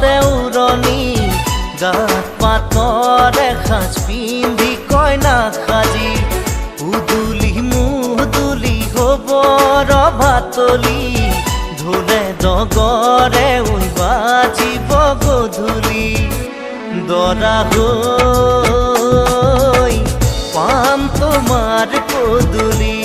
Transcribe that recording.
দেউৰণি গাত পাতৰ এসাঁজ পিন্ধি কইনা সাজি উদুলি মুদুলি হ'ব ৰভাতলি ঢোলে ডগৰে বাজিব গধূলি দৰা হৈ পাম তোমাৰ পদূলি